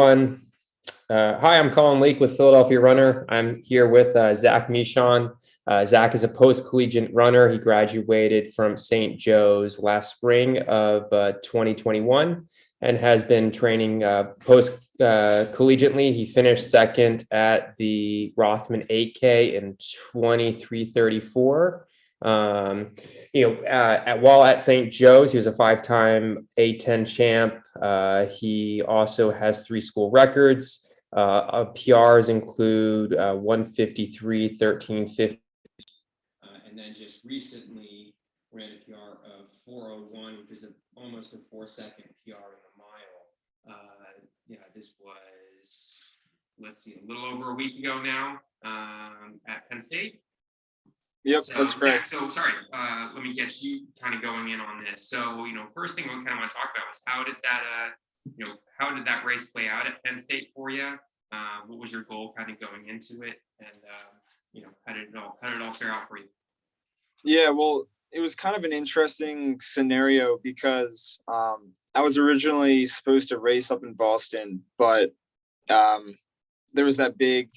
everyone. Hi, I'm Colin Leake with Philadelphia Runner. I'm here with Zach Michon. Zach is a post-collegiate runner. He graduated from St. Joe's last spring of 2021 and has been training post-collegiately. He finished second at the Rothman 8K in 23:34. While at St. Joe's, he was a five-time A10 champ. He also has three school records. PRs include 153, 1350. And then just recently ran a PR of 401, which is almost a 4-second PR in a mile. This was, a little over a week ago now at Penn State. Yep, that's correct. Zach, so sorry, let me get you kind of going in on this. So, first thing we kind of want to talk about was how did that race play out at Penn State for you? What was your goal kind of going into it? And, how did it all fare out for you? Yeah, well, it was kind of an interesting scenario because I was originally supposed to race up in Boston, but there was that big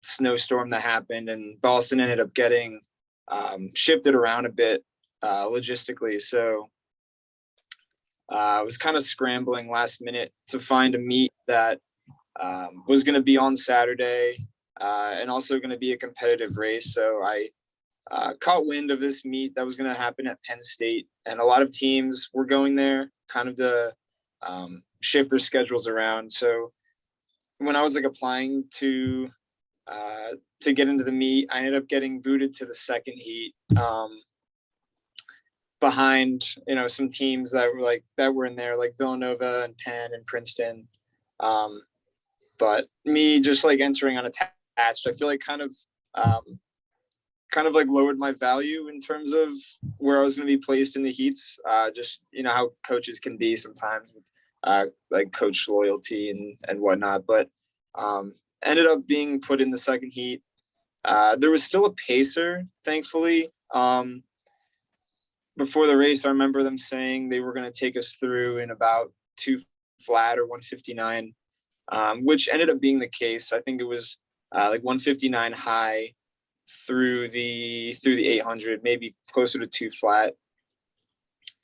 snowstorm that happened, and Boston ended up getting shifted around a bit logistically. So I was kind of scrambling last minute to find a meet that was going to be on Saturday and also going to be a competitive race. So I caught wind of this meet that was going to happen at Penn State, and a lot of teams were going there kind of to shift their schedules around. So when I was applying to get into the meet, I ended up getting booted to the second heat behind, some teams that were in there, like Villanova and Penn and Princeton. But me just entering unattached, I feel kind of lowered my value in terms of where I was going to be placed in the heats. Just, how coaches can be sometimes with coach loyalty and whatnot. But ended up being put in the second heat. There was still a pacer, thankfully. Before the race, I remember them saying they were going to take us through in about 2 flat or 159, which ended up being the case. I think it was 159 high through the 800, maybe closer to 2 flat.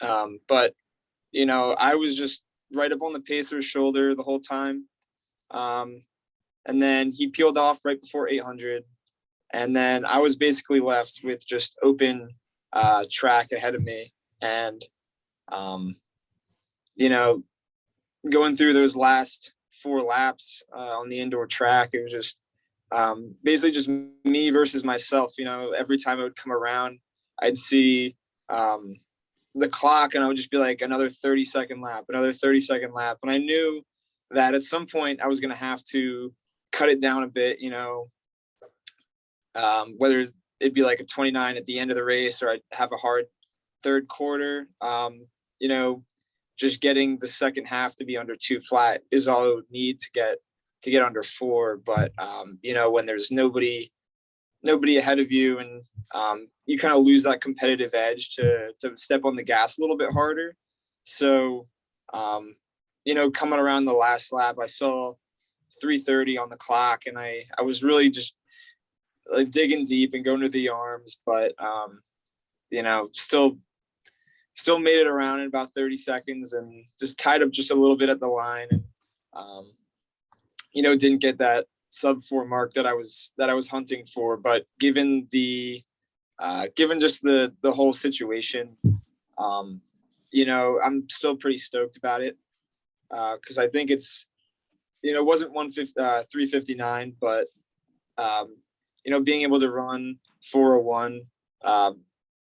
But I was just right up on the pacer's shoulder the whole time. And then he peeled off right before 800. And then I was basically left with just open track ahead of me. And, going through those last 4 laps on the indoor track, it was just basically just me versus myself. Every time I would come around, I'd see the clock and I would just be like, another 30-second lap, another 30-second lap. And I knew that at some point I was going to have to cut it down a bit, whether it'd be a 29 at the end of the race or I'd have a hard third quarter. Just getting the second half to be under 2 flat is all it would need to get under 4. But when there's nobody ahead of you and you kind of lose that competitive edge to step on the gas a little bit harder. So coming around the last lap, I saw 3:30 on the clock, and I was really just digging deep and going to the arms, but still made it around in about 30 seconds and just tied up just a little bit at the line, and didn't get that sub 4 mark that I was hunting for. But given just the whole situation, I'm still pretty stoked about it. Because I think it's, it wasn't 3:59, but being able to run 4:01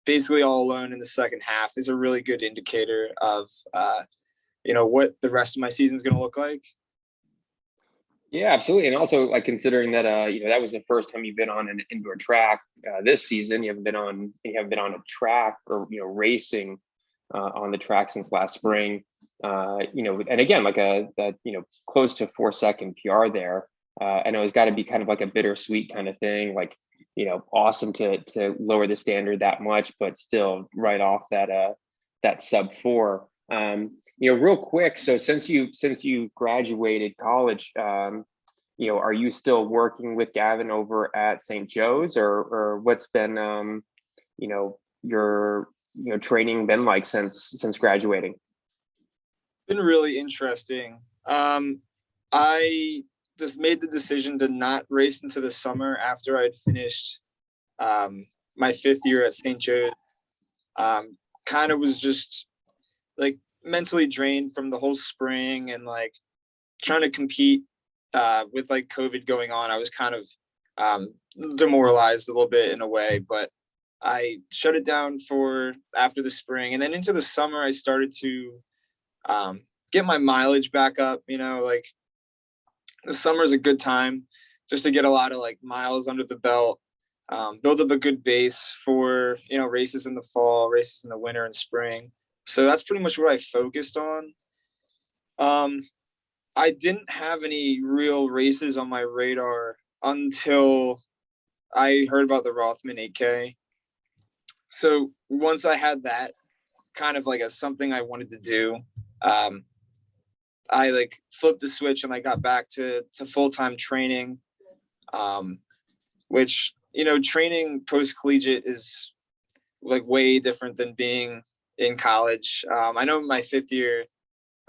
basically all alone in the second half is a really good indicator of what the rest of my season is going to look like. Yeah, absolutely. And also considering that that was the first time you've been on an indoor track this season. You haven't been on a track or racing on the track since last spring. And again, close to 4-second PR there. I know it's got to be kind of a bittersweet kind of thing. Awesome to lower the standard that much, but still right off that sub 4. real quick. So since you graduated college, are you still working with Gavin over at St. Joe's, or what's been, your, training been like since graduating? Been really interesting. I just made the decision to not race into the summer after I'd finished my 5th year at St. Joe's. Kind of was just like mentally drained from the whole spring and like trying to compete with like COVID going on. I was kind of demoralized a little bit in a way, but I shut it down for after the spring, and then into the summer I started to get my mileage back up. Like the summer is a good time just to get a lot of like miles under the belt, build up a good base for races in the fall, races in the winter and spring. So that's pretty much what I focused on. I didn't have any real races on my radar until I heard about the Rothman 8K. So once I had that kind of like as something I wanted to do, I like flipped the switch and I got back to full-time training, which, training post-collegiate is like way different than being in college. I know in my 5th year,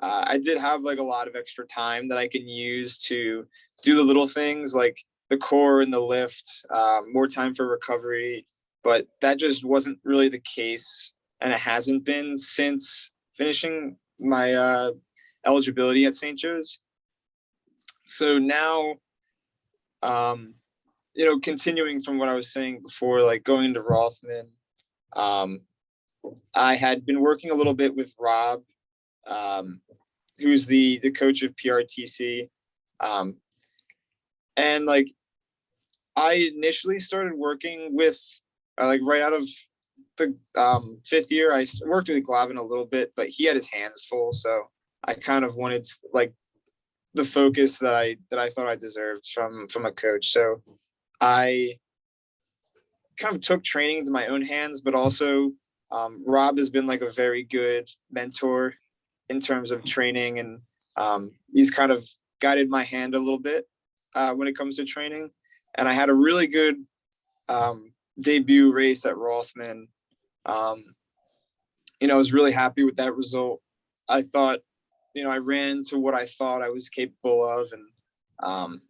I did have like a lot of extra time that I can use to do the little things like the core and the lift, more time for recovery, but that just wasn't really the case. And it hasn't been since finishing my eligibility at St. Joe's. So now, continuing from what I was saying before, like going into Rothman, I had been working a little bit with Rob, who's the coach of PRTC. And like, I initially started working with, like right out of the 5th year, I worked with Glavin a little bit, but he had his hands full. So I kind of wanted like the focus that I thought I deserved from a coach. So I kind of took training into my own hands, but also Rob has been like a very good mentor in terms of training, and he's kind of guided my hand a little bit when it comes to training. And I had a really good debut race at Rothman. I was really happy with that result. I thought, I ran to what I thought I was capable of, and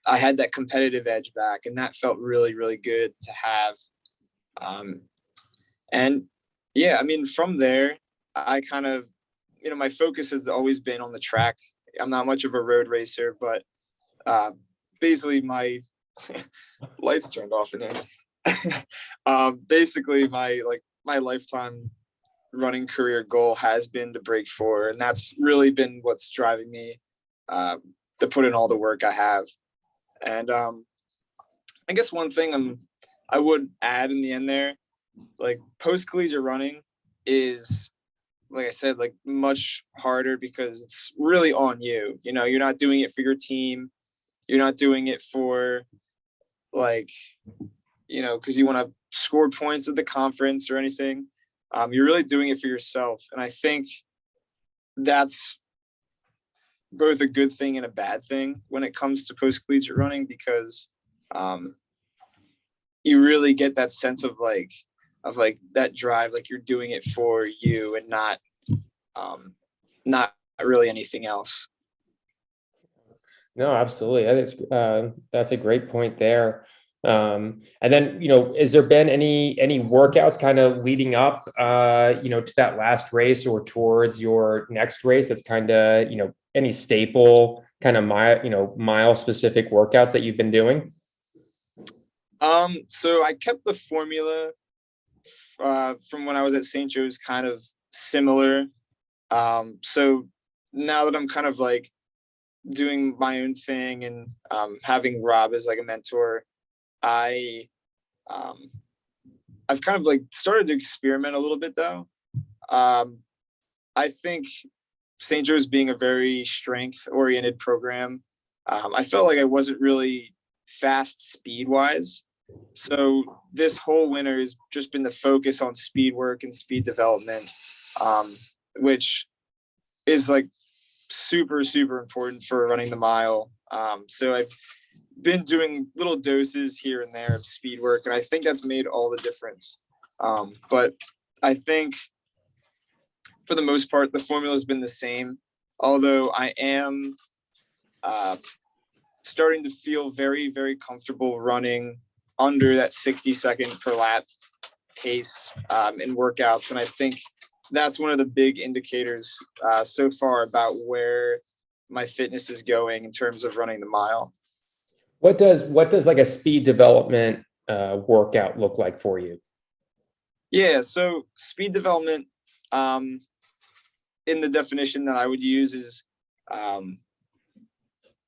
I had that competitive edge back, and that felt really, really good to have. And yeah, I mean, from there, I kind of, my focus has always been on the track. I'm not much of a road racer, but basically my lights turned off in here. Basically my lifetime running career goal has been to break 4, and that's really been what's driving me to put in all the work I have. And I guess one thing I would add in the end there, like post-collegiate running is, like I said, like much harder because it's really on you. You're not doing it for your team. You're not doing it for like, because you want to score points at the conference or anything. You're really doing it for yourself. And I think that's both a good thing and a bad thing when it comes to post-collegiate running, because you really get that sense of that drive, like you're doing it for you and not really anything else. No, absolutely. I think that's a great point there. And then, has there been any workouts kind of leading up, to that last race or towards your next race? That's kind of, any staple kind of mile specific workouts that you've been doing? So I kept the formula from when I was at St. Joe's kind of similar. So now that I'm kind of like doing my own thing and having Rob as like a mentor, I've kind of like started to experiment a little bit though. I think St. Joe's being a very strength oriented program, I felt like I wasn't really fast speed wise. So this whole winter has just been the focus on speed work and speed development, which is like super, super important for running the mile. So I've been doing little doses here and there of speed work, and I think that's made all the difference. But I think for the most part, the formula has been the same, although I am starting to feel very, very comfortable running under that 60-second per lap pace in workouts. And I think that's one of the big indicators so far about where my fitness is going in terms of running the mile. What does like a speed development workout look like for you? Yeah, so speed development, in the definition that I would use, is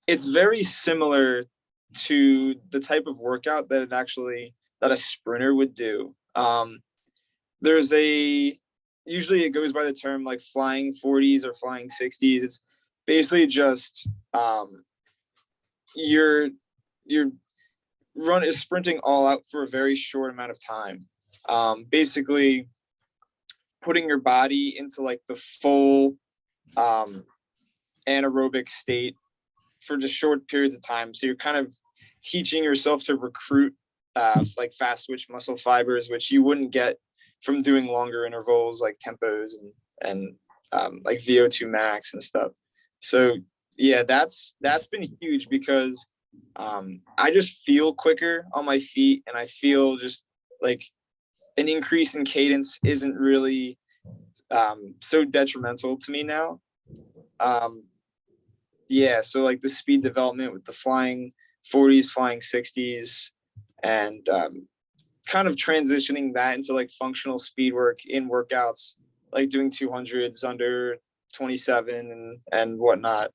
it's very similar to the type of workout that a sprinter would do. There's usually it goes by the term like flying 40s or flying 60s. It's basically just your run is sprinting all out for a very short amount of time. Basically putting your body into like the full anaerobic state for just short periods of time. So you're kind of teaching yourself to recruit like fast twitch muscle fibers, which you wouldn't get from doing longer intervals like tempos and like VO2 max and stuff. So yeah, that's been huge because I just feel quicker on my feet, and I feel just like an increase in cadence isn't really so detrimental to me now. Yeah, so like the speed development with the flying 40s, flying 60s, and kind of transitioning that into like functional speed work in workouts, like doing 200s under 27 and whatnot.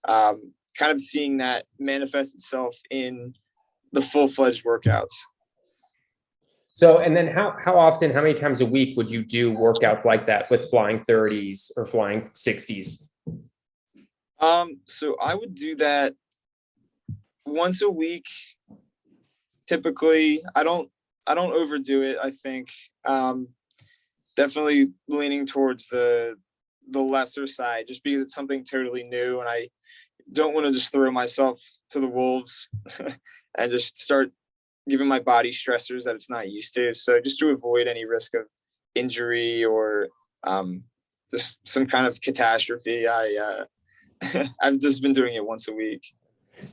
Kind of seeing that manifest itself in the full-fledged workouts. So, and then how often, how many times a week would you do workouts like that with flying 30s or flying 60s? So I would do that once a week. Typically, I don't overdo it. I think definitely leaning towards the lesser side, just because it's something totally new, and I don't want to just throw myself to the wolves and just start giving my body stressors that it's not used to. So just to avoid any risk of injury or just some kind of catastrophe, I've just been doing it once a week.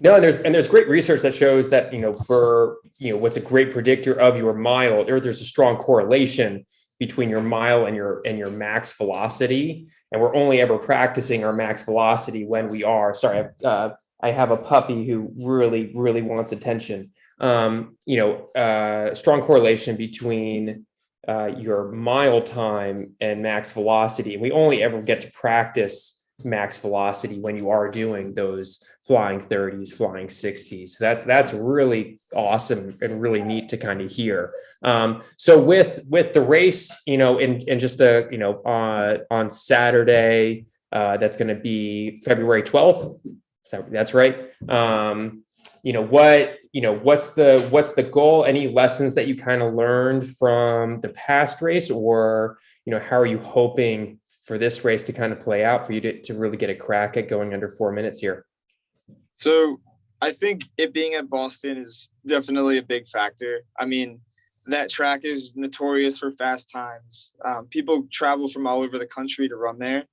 No, and there's great research that shows that, for, what's a great predictor of your mile, there's a strong correlation between your mile and your max velocity. And we're only ever practicing our max velocity when we are, sorry, I have a puppy who really, really wants attention. Strong correlation between your mile time and max velocity. And we only ever get to practice max velocity when you are doing those flying 30s, flying 60s. So that's really awesome and really neat to kind of hear. So with the race, in just on Saturday, that's going to be February 12th. So that's right. What's the goal? Any lessons that you kind of learned from the past race, or, how are you hoping for this race to kind of play out for you to really get a crack at going under 4 minutes here? So I think it being at Boston is definitely a big factor. I mean, that track is notorious for fast times. People travel from all over the country to run there.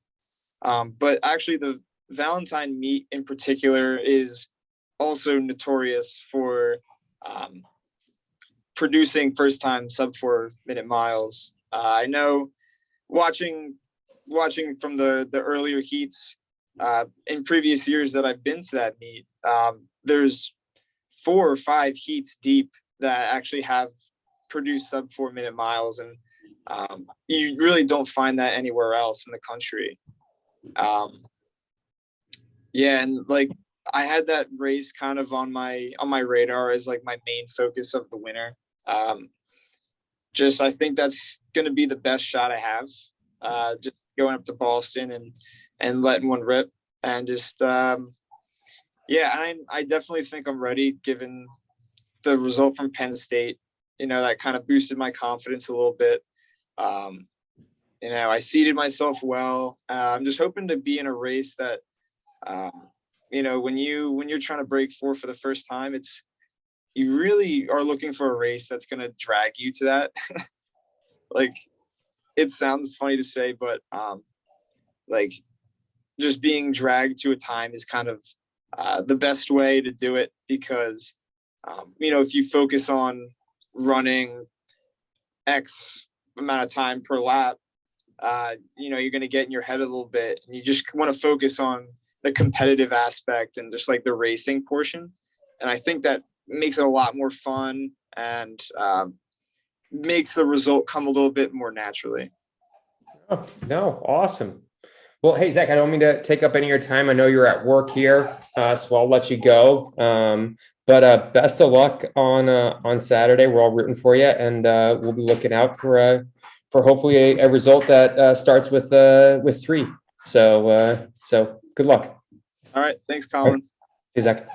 But actually the Valentine meet in particular is also notorious for producing first time sub 4 minute miles. I know watching from the earlier heats in previous years that I've been to that meet, there's 4 or 5 heats deep that actually have produced sub 4 minute miles. And you really don't find that anywhere else in the country. Yeah. And like, I had that race kind of on my radar as like my main focus of the winter. I think that's going to be the best shot I have. Just going up to Boston and letting one rip, and just I definitely think I'm ready given the result from Penn State. That kind of boosted my confidence a little bit. I seated myself well. I'm just hoping to be in a race that, when you're trying to break 4 for the first time, you really are looking for a race that's going to drag you to that. Like, it sounds funny to say, but like, just being dragged to a time is kind of the best way to do it, because if you focus on running X amount of time per lap, you're going to get in your head a little bit, and you just want to focus on the competitive aspect and just like the racing portion. And I think that makes it a lot more fun, and makes the result come a little bit more naturally. Oh, no, awesome. Well, hey, Zach, I don't mean to take up any of your time. I know you're at work here, so I'll let you go. But best of luck on Saturday. We're all rooting for you, and we'll be looking out for hopefully a result that starts with 3. So good luck. All right. Thanks, Colin. Hey, Zach.